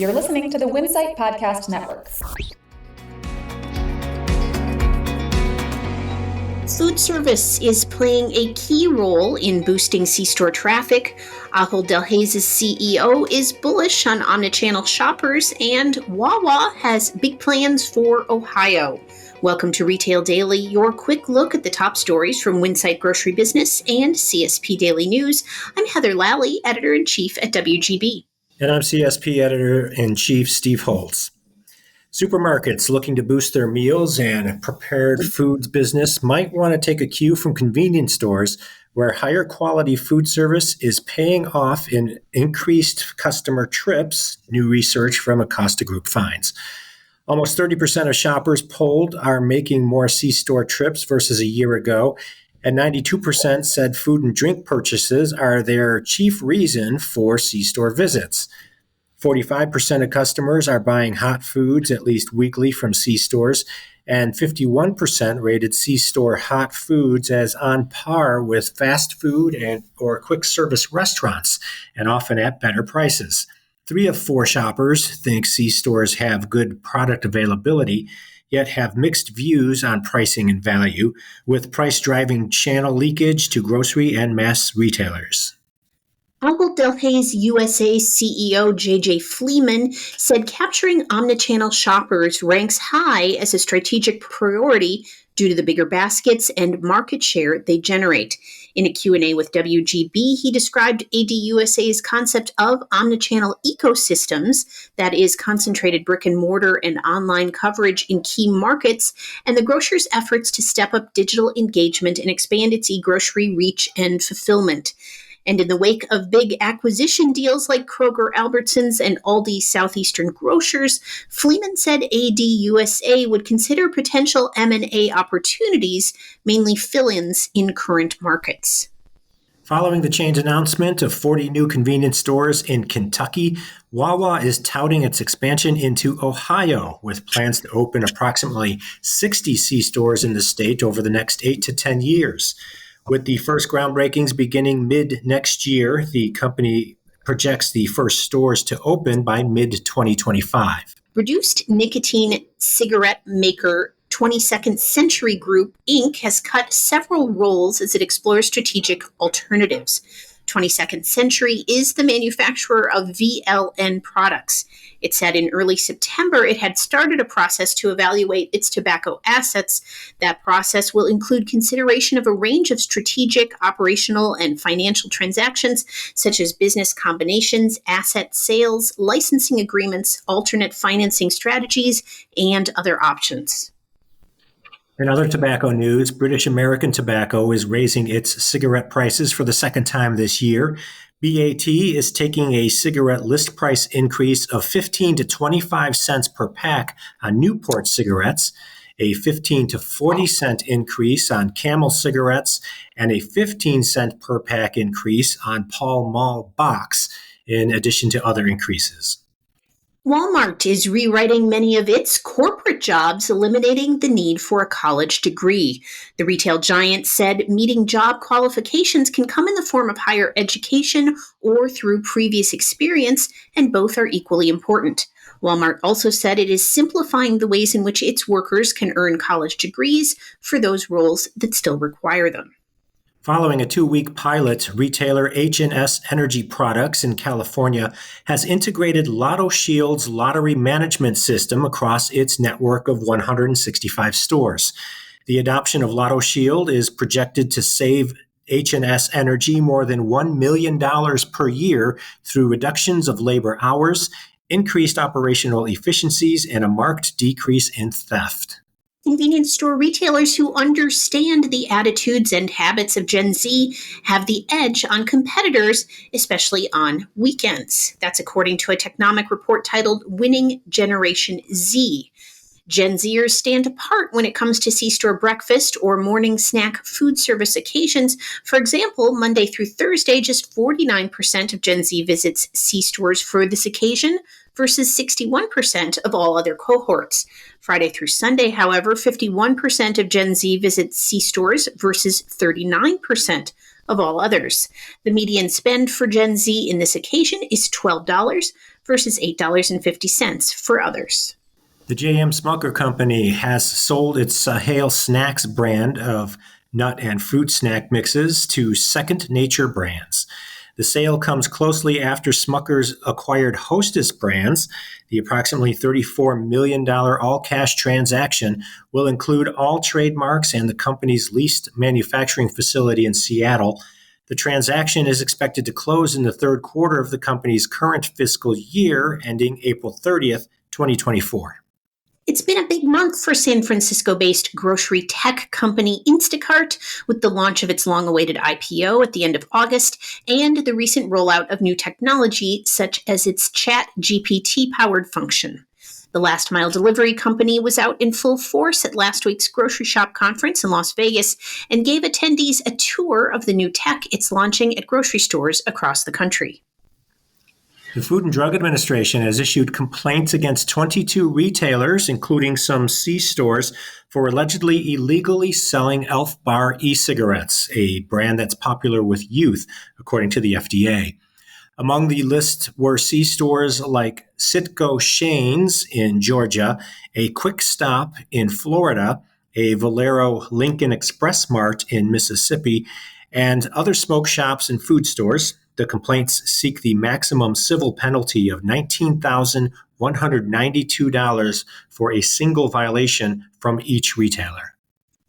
You're listening to the Winsight Podcast Network. Foodservice is playing a key role in boosting C-store traffic. Ahold Delhaize's CEO is bullish on omnichannel shoppers, and Wawa has big plans for Ohio. Welcome to Retail Daily, your quick look at the top stories from Winsight Grocery Business and CSP Daily News. I'm Heather Lally, Editor-in-Chief at WGB. And I'm CSP Editor-in-Chief Steve Holtz. Supermarkets looking to boost their meals and prepared foods business might want to take a cue from convenience stores where higher quality food service is paying off in increased customer trips, new research from Acosta Group finds. Almost 30% of shoppers polled are making more C-store trips versus a year ago, and 92% said food and drink purchases are their chief reason for C-store visits. 45% of customers are buying hot foods at least weekly from C-stores, and 51% rated C-store hot foods as on par with fast food or quick service restaurants, and often at better prices. 3 of 4 shoppers think C-stores have good product availability, yet have mixed views on pricing and value, with price driving channel leakage to grocery and mass retailers. Ahold Delhaize USA CEO J.J. Fleeman said capturing omnichannel shoppers ranks high as a strategic priority due to the bigger baskets and market share they generate. In a Q&A with WGB, he described ADUSA's concept of omnichannel ecosystems, that is, concentrated brick and mortar and online coverage in key markets, and the grocer's efforts to step up digital engagement and expand its e-grocery reach and fulfillment. And in the wake of big acquisition deals like Kroger, Albertsons, and Aldi Southeastern Grocers, Fleeman said ADUSA would consider potential M&A opportunities, mainly fill-ins in current markets. Following the chain's announcement of 40 new convenience stores in Kentucky, Wawa is touting its expansion into Ohio, with plans to open approximately 60 C-stores in the state over the next 8 to 10 years. With the first groundbreakings beginning mid-next year, the company projects the first stores to open by mid-2025. Reduced nicotine cigarette maker 22nd Century Group, Inc. has cut several roles as it explores strategic alternatives. 22nd Century is the manufacturer of VLN products. It said in early September it had started a process to evaluate its tobacco assets. That process will include consideration of a range of strategic, operational, and financial transactions, such as business combinations, asset sales, licensing agreements, alternate financing strategies, and other options. In other tobacco news, British American Tobacco is raising its cigarette prices for the second time this year. BAT is taking a cigarette list price increase of 15 to 25 cents per pack on Newport cigarettes, a 15 to 40 cent increase on Camel cigarettes, and a 15 cent per pack increase on Pall Mall Box, in addition to other increases. Walmart is rewriting many of its corporate jobs, eliminating the need for a college degree. The retail giant said meeting job qualifications can come in the form of higher education or through previous experience, and both are equally important. Walmart also said it is simplifying the ways in which its workers can earn college degrees for those roles that still require them. Following a 2-week pilot, retailer H&S Energy Products in California has integrated Lotto Shield's lottery management system across its network of 165 stores. The adoption of Lotto Shield is projected to save H&S Energy more than $1 million per year through reductions of labor hours, increased operational efficiencies, and a marked decrease in theft. Convenience store retailers who understand the attitudes and habits of Gen Z have the edge on competitors, especially on weekends. That's according to a Technomic report titled Winning Generation Z. Gen Zers stand apart when it comes to C-store breakfast or morning snack food service occasions. For example, Monday through Thursday, just 49% of Gen Z visits C-stores for this occasion versus 61% of all other cohorts. Friday through Sunday, however, 51% of Gen Z visits C-stores versus 39% of all others. The median spend for Gen Z in this occasion is $12 versus $8.50 for others. The J.M. Smucker Company has sold its Hale Snacks brand of nut and fruit snack mixes to Second Nature Brands. The sale comes closely after Smucker's acquired Hostess brands. The approximately $34 million all-cash transaction will include all trademarks and the company's leased manufacturing facility in Seattle. The transaction is expected to close in the third quarter of the company's current fiscal year, ending April 30th, 2024. It's been a big month for San Francisco-based grocery tech company Instacart, with the launch of its long-awaited IPO at the end of August and the recent rollout of new technology such as its Chat GPT-powered function. The last-mile delivery company was out in full force at last week's Grocery Shop conference in Las Vegas and gave attendees a tour of the new tech it's launching at grocery stores across the country. The Food and Drug Administration has issued complaints against 22 retailers, including some C-stores, for allegedly illegally selling Elf Bar e-cigarettes, a brand that's popular with youth, according to the FDA. Among the list were C-stores like Citgo Shane's in Georgia, a Quick Stop in Florida, a Valero Lincoln Express Mart in Mississippi, and other smoke shops and food stores. The complaints seek the maximum civil penalty of $19,192 for a single violation from each retailer.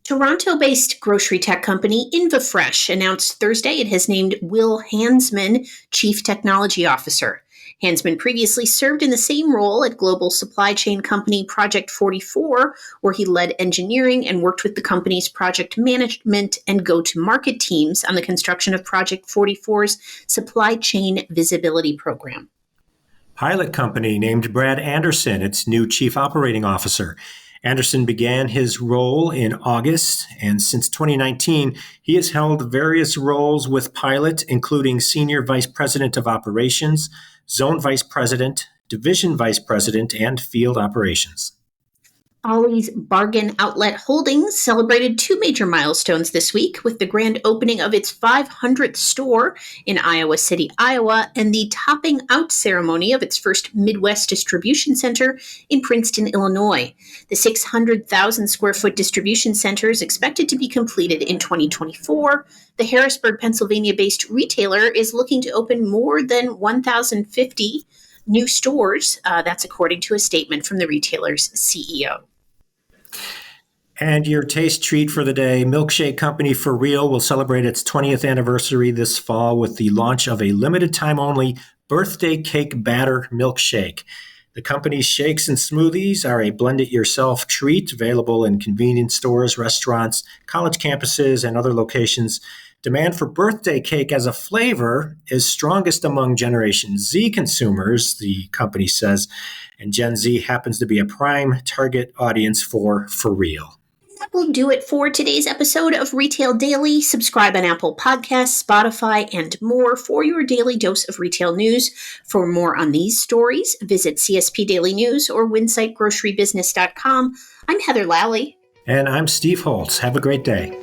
Toronto-based grocery tech company InvaFresh announced Thursday it has named Will Hansman Chief Technology Officer. Hansman previously served in the same role at global supply chain company Project 44, where he led engineering and worked with the company's project management and go-to-market teams on the construction of Project 44's supply chain visibility program. Pilot Company named Brad Anderson its new chief operating officer. Anderson began his role in August, and since 2019, he has held various roles with Pilot, including Senior Vice President of Operations, Zone Vice President, Division Vice President, and Field Operations. Ollie's Bargain Outlet Holdings celebrated two major milestones this week with the grand opening of its 500th store in Iowa City, Iowa, and the topping out ceremony of its first Midwest distribution center in Princeton, Illinois. The 600,000 square foot distribution center is expected to be completed in 2024. The Harrisburg, Pennsylvania-based retailer is looking to open more than 1,050 new stores. That's according to a statement from the retailer's CEO. And your taste treat for the day, Milkshake Company For Real will celebrate its 20th anniversary this fall with the launch of a limited time only birthday cake batter milkshake. The company's shakes and smoothies are a blend-it-yourself treat available in convenience stores, restaurants, college campuses, and other locations. Demand for birthday cake as a flavor is strongest among Generation Z consumers, the company says, and Gen Z happens to be a prime target audience for Real. That will do it for today's episode of Retail Daily. Subscribe on Apple Podcasts, Spotify, and more for your daily dose of retail news. For more on these stories, visit CSP Daily News or WinsightGroceryBusiness.com. I'm Heather Lally. And I'm Steve Holtz. Have a great day.